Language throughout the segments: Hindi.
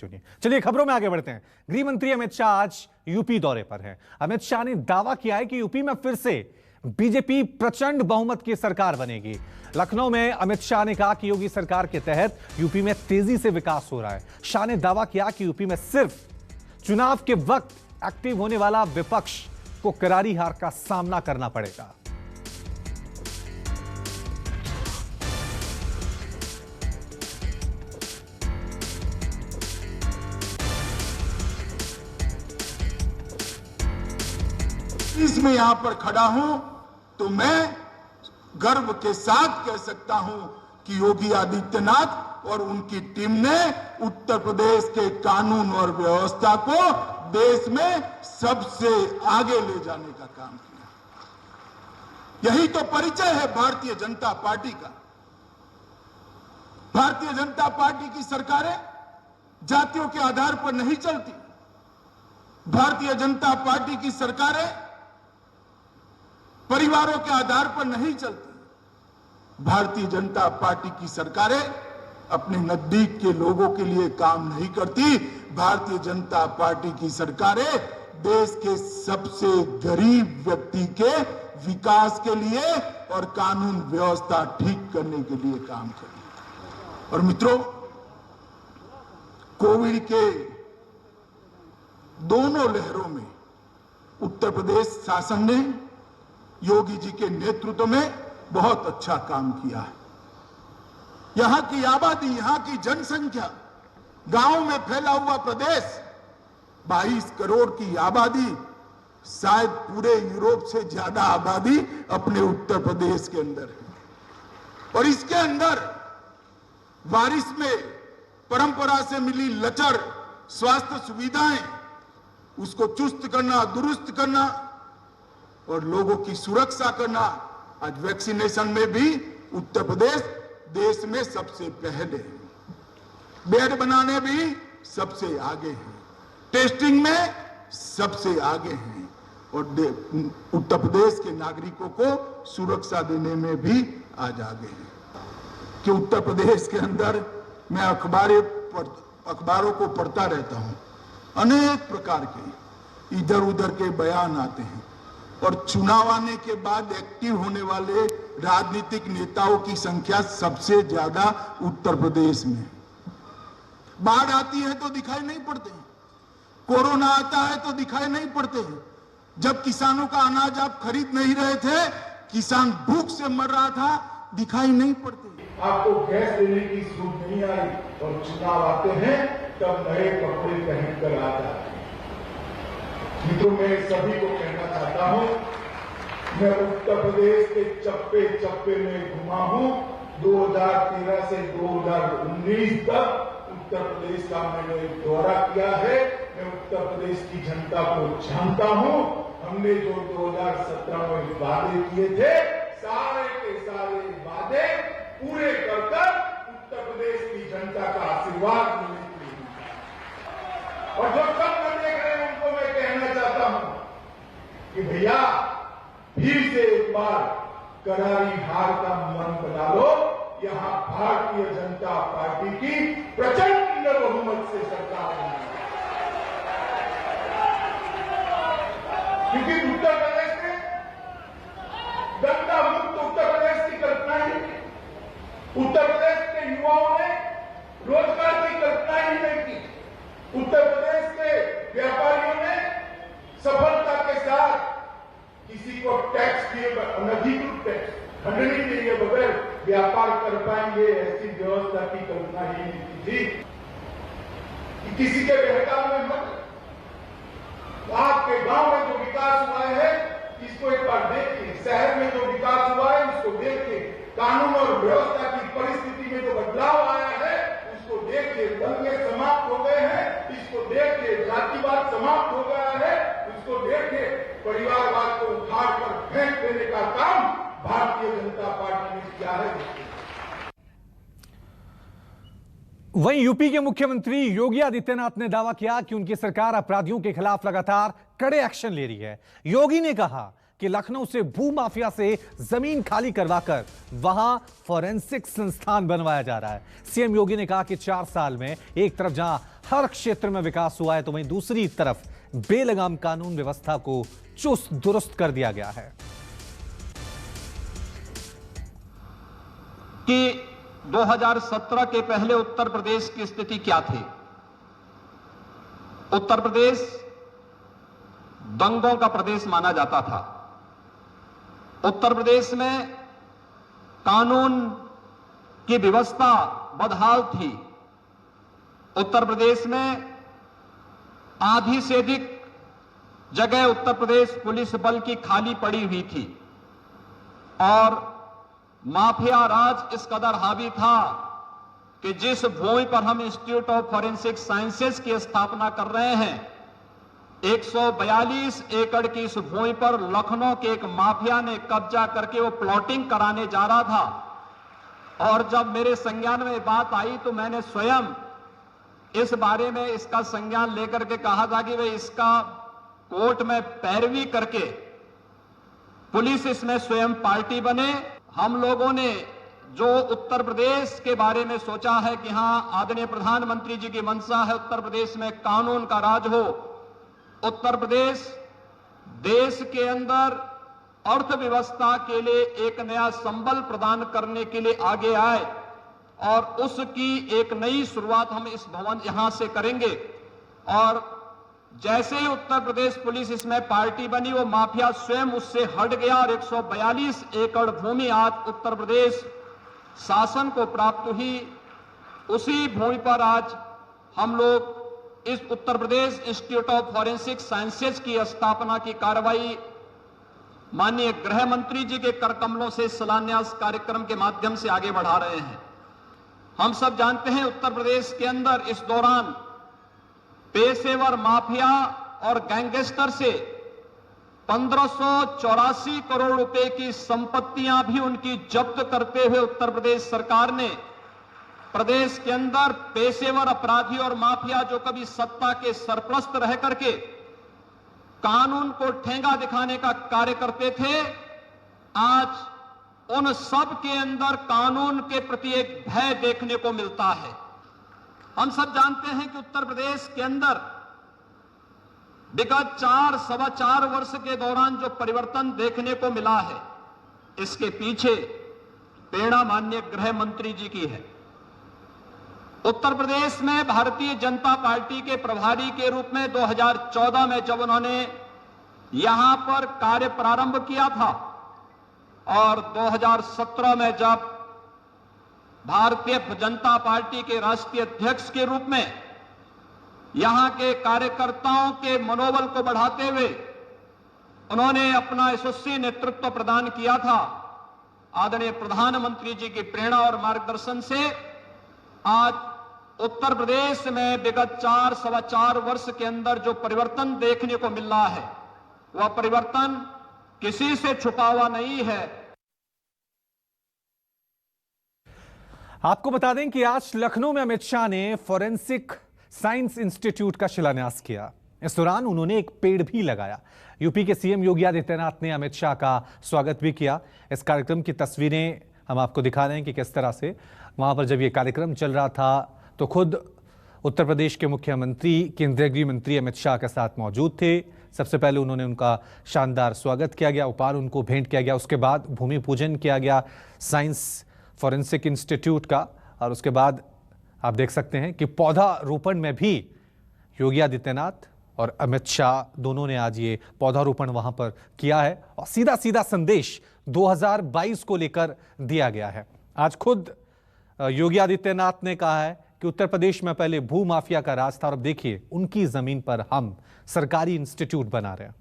चुनिए। चलिए खबरों में आगे बढ़ते हैं। गृह मंत्री अमित शाह आज यूपी दौरे पर हैं। अमित शाह ने दावा किया है कि यूपी में फिर से बीजेपी प्रचंड बहुमत की सरकार बनेगी। लखनऊ में अमित शाह ने कहा कि योगी सरकार के तहत यूपी में तेजी से विकास हो रहा है। शाह ने दावा किया कि यूपी में सिर्फ चुनाव के वक्त एक्टिव होने वाला विपक्ष को करारी हार का सामना करना पड़ेगा। मैं यहां पर खड़ा हूं तो मैं गर्व के साथ कह सकता हूं कि योगी आदित्यनाथ और उनकी टीम ने उत्तर प्रदेश के कानून और व्यवस्था को देश में सबसे आगे ले जाने का काम किया। यही तो परिचय है भारतीय जनता पार्टी का। भारतीय जनता पार्टी की सरकारें जातियों के आधार पर नहीं चलती। भारतीय जनता पार्टी की सरकारें परिवारों के आधार पर नहीं चलती। भारतीय जनता पार्टी की सरकारें अपने नजदीक के लोगों के लिए काम नहीं करती। भारतीय जनता पार्टी की सरकारें देश के सबसे गरीब व्यक्ति के विकास के लिए और कानून व्यवस्था ठीक करने के लिए काम करती। और मित्रों, कोविड के दोनों लहरों में उत्तर प्रदेश शासन ने योगी जी के नेतृत्व में बहुत अच्छा काम किया है। यहां की आबादी, यहां की जनसंख्या, गांव में फैला हुआ प्रदेश, 22 करोड़ की आबादी, शायद पूरे यूरोप से ज्यादा आबादी अपने उत्तर प्रदेश के अंदर है। और इसके अंदर बारिश में परंपरा से मिली लचर स्वास्थ्य सुविधाएं, उसको चुस्त करना, दुरुस्त करना और लोगों की सुरक्षा करना। आज वैक्सीनेशन में भी उत्तर प्रदेश देश में सबसे पहले है। बेड बनाने भी सबसे आगे है। टेस्टिंग में सबसे आगे हैं। और उत्तर प्रदेश के नागरिकों को सुरक्षा देने में भी आज आगे है। कि उत्तर प्रदेश के अंदर मैं अखबारों को पढ़ता रहता हूं। अनेक प्रकार के इधर उधर के बयान आते हैं और चुनाव आने के बाद एक्टिव होने वाले राजनीतिक नेताओं की संख्या सबसे ज्यादा उत्तर प्रदेश में। बाढ़ आती है तो दिखाई नहीं पड़ते हैं, कोरोना आता है तो दिखाई नहीं पड़ते हैं। जब किसानों का अनाज आप खरीद नहीं रहे थे, किसान भूख से मर रहा था, दिखाई नहीं पड़ते। आपको गैस देने की सूझ नहीं आई और चुनाव आते हैं तब नए कपड़े पहन कर आ जाते हैं। मित्रों, मैं सभी को कहना चाहता हूं, मैं उत्तर प्रदेश के चप्पे चप्पे में घुमा हूं। 2013 से 2019 तक उत्तर प्रदेश का मैंने दौरा किया है। मैं उत्तर प्रदेश की जनता को जानता हूं। हमने जो 2017 में वादे किए थे, सारे के सारे वादे पूरे कर उत्तर प्रदेश की जनता का आशीर्वाद मिलने के लिए। और जो सब देख रहे हैं उनको मैं कहना चाहता हूं कि भैया फिर से एक बार करारी हार का मन बना लो। यहां भारतीय जनता पार्टी की प्रचंड बहुमत से सरकार बनी। क्योंकि उत्तर प्रदेश में दंगा मुक्त उत्तर प्रदेश की कल्पना ही नहीं। उत्तर प्रदेश के युवाओं ने रोजगार की कल्पना ही नहीं की। उत्तर प्रदेश के व्यापारियों ने सफलता के साथ किसी को टैक्स दिए, अनधिकृत टैक्स खंडनी दिए बगैर व्यापार कर पाएंगे, ऐसी व्यवस्था की कल्पना ही नहीं थी। कि किसी के बहकाव में मत। आपके गांव में जो विकास हुआ है इसको एक बार देखिए। शहर में जो विकास हुआ है उसको देखिए। कानून और व्यवस्था की परिस्थिति में जो बदलाव आया है उसको देखिए। दंगे समाप्त हो गए हैं, इसको देखिए। जातिवाद समाप्त हो गया है, उसको देखिए। परिवारवाद को उखाड़ कर फेंक देने का काम भारतीय जनता पार्टी ने किया है। वहीं यूपी के मुख्यमंत्री योगी आदित्यनाथ ने दावा किया कि उनकी सरकार अपराधियों के खिलाफ लगातार कड़े एक्शन ले रही है। योगी ने कहा कि लखनऊ से भू माफिया से जमीन खाली करवाकर वहां फॉरेंसिक संस्थान बनवाया जा रहा है। सीएम योगी ने कहा कि 4 साल में एक तरफ जहां हर क्षेत्र में विकास हुआ है, तो वहीं दूसरी तरफ बेलगाम कानून व्यवस्था को चुस्त दुरुस्त कर दिया गया है। कि 2017 के पहले उत्तर प्रदेश की स्थिति क्या थी। उत्तर प्रदेश दंगों का प्रदेश माना जाता था। उत्तर प्रदेश में कानून की व्यवस्था बदहाल थी। उत्तर प्रदेश में आधी से अधिक जगह उत्तर प्रदेश पुलिस बल की खाली पड़ी हुई थी और माफिया राज इस कदर हावी था कि जिस भूमि पर हम इंस्टीट्यूट ऑफ फॉरेंसिक साइंसेज की स्थापना कर रहे हैं, 142 एकड़ की इस भूमि पर लखनऊ के एक माफिया ने कब्जा करके वो प्लॉटिंग कराने जा रहा था। और जब मेरे संज्ञान में बात आई तो मैंने स्वयं इस बारे में इसका संज्ञान लेकर के कहा था कि भाई इसका कोर्ट में पैरवी करके पुलिस इसमें स्वयं पार्टी बने। हम लोगों ने जो उत्तर प्रदेश के बारे में सोचा है कि हां, आदरणीय प्रधानमंत्री जी की मंशा है उत्तर प्रदेश में कानून का राज हो, उत्तर प्रदेश देश के अंदर अर्थव्यवस्था के लिए एक नया संबल प्रदान करने के लिए आगे आए और उसकी एक नई शुरुआत हम इस भवन यहां से करेंगे। और जैसे ही उत्तर प्रदेश पुलिस इसमें पार्टी बनी, वो माफिया स्वयं उससे हट गया और 142 एकड़ भूमि आज उत्तर प्रदेश शासन को प्राप्त हुई। उसी भूमि पर आज हम लोग इस Uttar Pradesh institute of forensic sciences की स्थापना की कार्रवाई माननीय गृह मंत्री जी के कर कमलों से शिलान्यास कार्यक्रम के माध्यम से आगे बढ़ा रहे हैं। हम सब जानते हैं उत्तर प्रदेश के अंदर इस दौरान पेशेवर माफिया और गैंगस्टर से 1584 करोड़ रुपए की संपत्तियां भी उनकी जब्त करते हुए उत्तर प्रदेश सरकार ने प्रदेश के अंदर पेशेवर अपराधी और माफिया जो कभी सत्ता के सरपरस्त रह करके कानून को ठेंगा दिखाने का कार्य करते थे, आज उन सब के अंदर कानून के प्रति एक भय देखने को मिलता है। हम सब जानते हैं कि उत्तर प्रदेश के अंदर विगत 4-4.25 वर्ष के दौरान जो परिवर्तन देखने को मिला है, इसके पीछे प्रेरणा माननीय गृह मंत्री जी की है। उत्तर प्रदेश में भारतीय जनता पार्टी के प्रभारी के रूप में 2014 में जब उन्होंने यहां पर कार्य प्रारंभ किया था और 2017 में जब भारतीय जनता पार्टी के राष्ट्रीय अध्यक्ष के रूप में यहां के कार्यकर्ताओं के मनोबल को बढ़ाते हुए उन्होंने अपना यशस्वी नेतृत्व प्रदान किया था। आदरणीय प्रधानमंत्री जी की प्रेरणा और मार्गदर्शन से आज उत्तर प्रदेश में विगत 4-4.25 वर्ष के अंदर जो परिवर्तन देखने को मिल रहा है, वह परिवर्तन किसी से छुपा हुआ नहीं है। आपको बता दें कि आज लखनऊ में अमित शाह ने फॉरेंसिक साइंस इंस्टीट्यूट का शिलान्यास किया। इस दौरान उन्होंने एक पेड़ भी लगाया। यूपी के सीएम योगी आदित्यनाथ ने अमित शाह का स्वागत भी किया। इस कार्यक्रम की तस्वीरें हम आपको दिखा रहे हैं कि किस तरह से वहां पर जब यह कार्यक्रम चल रहा था तो खुद उत्तर प्रदेश के मुख्यमंत्री केंद्रीय गृह मंत्री अमित शाह के साथ मौजूद थे। सबसे पहले उन्होंने उनका शानदार स्वागत किया गया, उपहार उनको भेंट किया गया। उसके बाद भूमि पूजन किया गया साइंस फॉरेंसिक इंस्टीट्यूट का। और उसके बाद आप देख सकते हैं कि पौधारोपण में भी योगी आदित्यनाथ और अमित शाह दोनों ने आज ये पौधारोपण वहां पर किया है और सीधा सीधा संदेश 2022 को लेकर दिया गया है। आज खुद योगी आदित्यनाथ ने कहा है कि उत्तर प्रदेश में पहले भू माफिया का राज था और अब देखिए उनकी जमीन पर हम सरकारी इंस्टीट्यूट बना रहे हैं।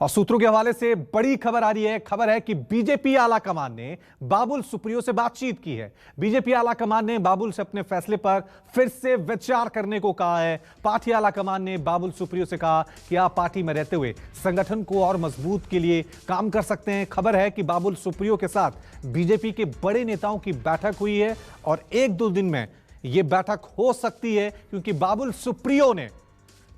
और सूत्रों के हवाले से बड़ी खबर आ रही है। खबर है कि बीजेपी आला कमान ने बाबुल सुप्रियो से बातचीत की है। बीजेपी आला कमान ने बाबुल से अपने फैसले पर फिर से विचार करने को कहा है। पार्टी आला कमान ने बाबुल सुप्रियो से कहा कि आप पार्टी में रहते हुए संगठन को और मजबूत के लिए काम कर सकते हैं। खबर है कि बाबुल सुप्रियो के साथ बीजेपी के बड़े नेताओं की बैठक हुई है और 1-2 दिन में यह बैठक हो सकती है, क्योंकि बाबुल सुप्रियो ने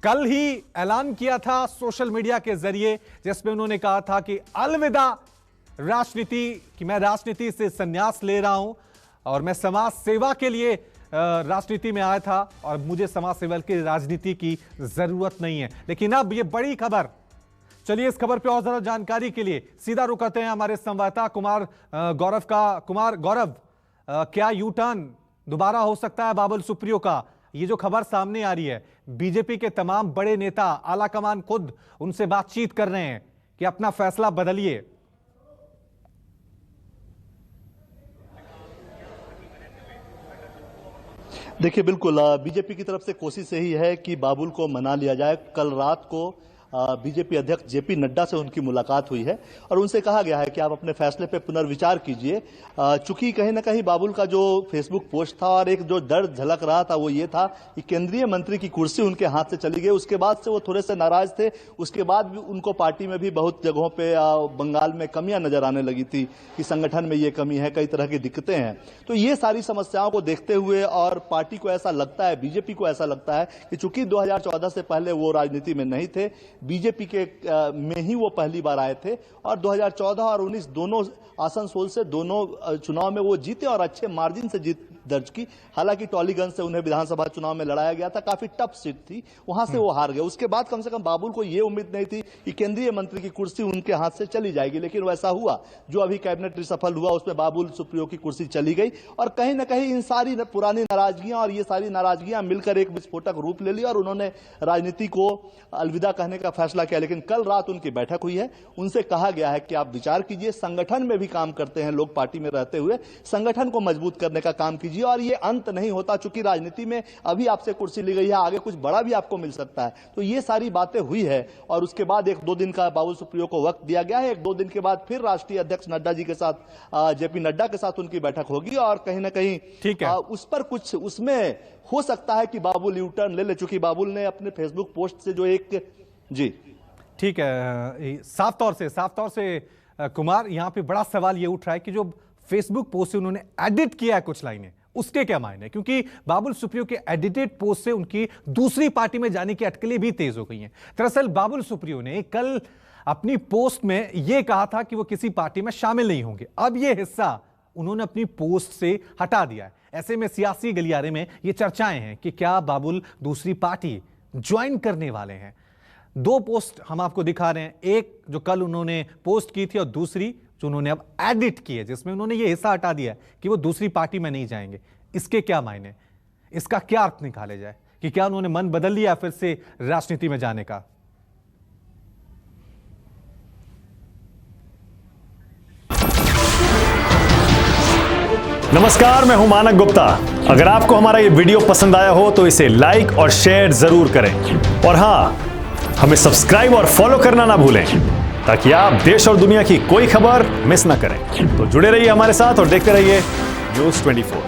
कल ही ऐलान किया था सोशल मीडिया के जरिए, जिसमें उन्होंने कहा था कि अलविदा राजनीति, कि मैं राजनीति से संन्यास ले रहा हूं और मैं समाज सेवा के लिए राजनीति में आया था और मुझे समाज सेवा की राजनीति की जरूरत नहीं है। लेकिन अब ये बड़ी खबर, चलिए इस खबर पे और ज्यादा जानकारी के लिए सीधा रुक करते हैं हमारे संवाददाता कुमार गौरव का। कुमार गौरव, क्या यू टर्न दोबारा हो सकता है बाबुल सुप्रियो का? ये जो खबर सामने आ रही है, बीजेपी के तमाम बड़े नेता, आला कमान खुद उनसे बातचीत कर रहे हैं कि अपना फैसला बदलिए। देखिए, बिल्कुल बीजेपी की तरफ से कोशिश यही है कि बाबुल को मना लिया जाए। कल रात को बीजेपी अध्यक्ष जेपी नड्डा से उनकी मुलाकात हुई है और उनसे कहा गया है कि आप अपने फैसले पर पुनर्विचार कीजिए। चूंकि कहीं ना कहीं बाबुल का जो फेसबुक पोस्ट था और एक जो डर झलक रहा था वो ये था कि केंद्रीय मंत्री की कुर्सी उनके हाथ से चली गई। उसके बाद से वो थोड़े से नाराज थे। उसके बाद भी उनको पार्टी में भी बहुत जगहों पे बंगाल में कमियां नजर आने लगी थी कि संगठन में ये कमी है, कई तरह की दिक्कतें हैं। तो ये सारी समस्याओं को देखते हुए और पार्टी को ऐसा लगता है, बीजेपी को ऐसा लगता है कि चूंकि 2014 से पहले वो राजनीति में नहीं थे, बीजेपी के में ही वो पहली बार आए थे और 2014 और 19 दोनों आसनसोल से दोनों चुनाव में वो जीते और अच्छे मार्जिन से जीत दर्ज की। हालांकि टॉलीगंज से उन्हें विधानसभा चुनाव में लड़ाया गया था, काफी टफ सीट थी, वहां से वो हार गए। उसके बाद कम से कम बाबुल को ये उम्मीद नहीं थी कि केंद्रीय मंत्री की कुर्सी उनके हाथ से चली जाएगी, लेकिन वैसा हुआ। जो अभी कैबिनेट रिसफल हुआ उसमें बाबुल सुप्रियो की कुर्सी चली गई और कहीं ना कहीं इन सारी पुरानी नाराजगियां और ये सारी नाराजगियां मिलकर एक विस्फोटक रूप ले लिया और उन्होंने राजनीति को अलविदा कहने का फैसला किया। लेकिन कल रात उनकी बैठक हुई है, उनसे कहा गया है कि आप विचार कीजिए, संगठन में भी काम करते हैं लोग, पार्टी में रहते हुए संगठन को मजबूत करने का काम कीजिए और ये अंत नहीं होता। चूंकि राजनीति में अभी आपसे कुर्सी ली गई है, आगे कुछ बड़ा भी आपको मिल सकता है। तो ये सारी बातें हुई है और उसके बाद 1-2 दिन का बाबुल सुप्रियो को वक्त दिया गया है। 1-2 दिन के बाद फिर राष्ट्रीय अध्यक्ष नड्डा जी के साथ, जेपी नड्डा के साथ उनकी बैठक होगी और कहीं ना कहीं ठीक है, उस पर कुछ उसमें हो सकता है कि बाबुल यू टर्न ले ले। चूंकि बाबुल ने अपने फेसबुक पोस्ट से जो एक जी ठीक है, साफ तौर से कुमार, यहां पे बड़ा सवाल ये उठ रहा है कि जो फेसबुक पोस्ट से उन्होंने एडिट किया है कुछ लाइनें, उसके क्या मायने? क्योंकि बाबुल सुप्रियो के एडिटेड पोस्ट से उनकी दूसरी पार्टी में जाने की अटकलें भी तेज हो गई हैं। दरअसल बाबुल सुप्रियो ने कल अपनी पोस्ट में यह कहा था कि वो किसी पार्टी में शामिल नहीं होंगे। अब यह हिस्सा उन्होंने अपनी पोस्ट से हटा दिया है। ऐसे में सियासी गलियारे में यह चर्चाएं हैं कि क्या बाबुल दूसरी पार्टी ज्वाइन करने वाले हैं। 2 पोस्ट हम आपको दिखा रहे हैं, एक जो कल उन्होंने पोस्ट की थी और दूसरी जो उन्होंने अब एडिट की है, जिसमें उन्होंने ये हिस्सा हटा दिया है कि वो दूसरी पार्टी में नहीं जाएंगे। इसके क्या मायने, इसका क्या अर्थ निकाले जाए कि क्या उन्होंने मन बदल लिया फिर से राजनीति में जाने का? नमस्कार, मैं हूं मानक गुप्ता। अगर आपको हमारा ये वीडियो पसंद आया हो तो इसे लाइक और शेयर जरूर करें और हां, हमें सब्सक्राइब और फॉलो करना ना भूलें ताकि आप देश और दुनिया की कोई खबर मिस ना करें। तो जुड़े रहिए हमारे साथ और देखते रहिए न्यूज़ 24।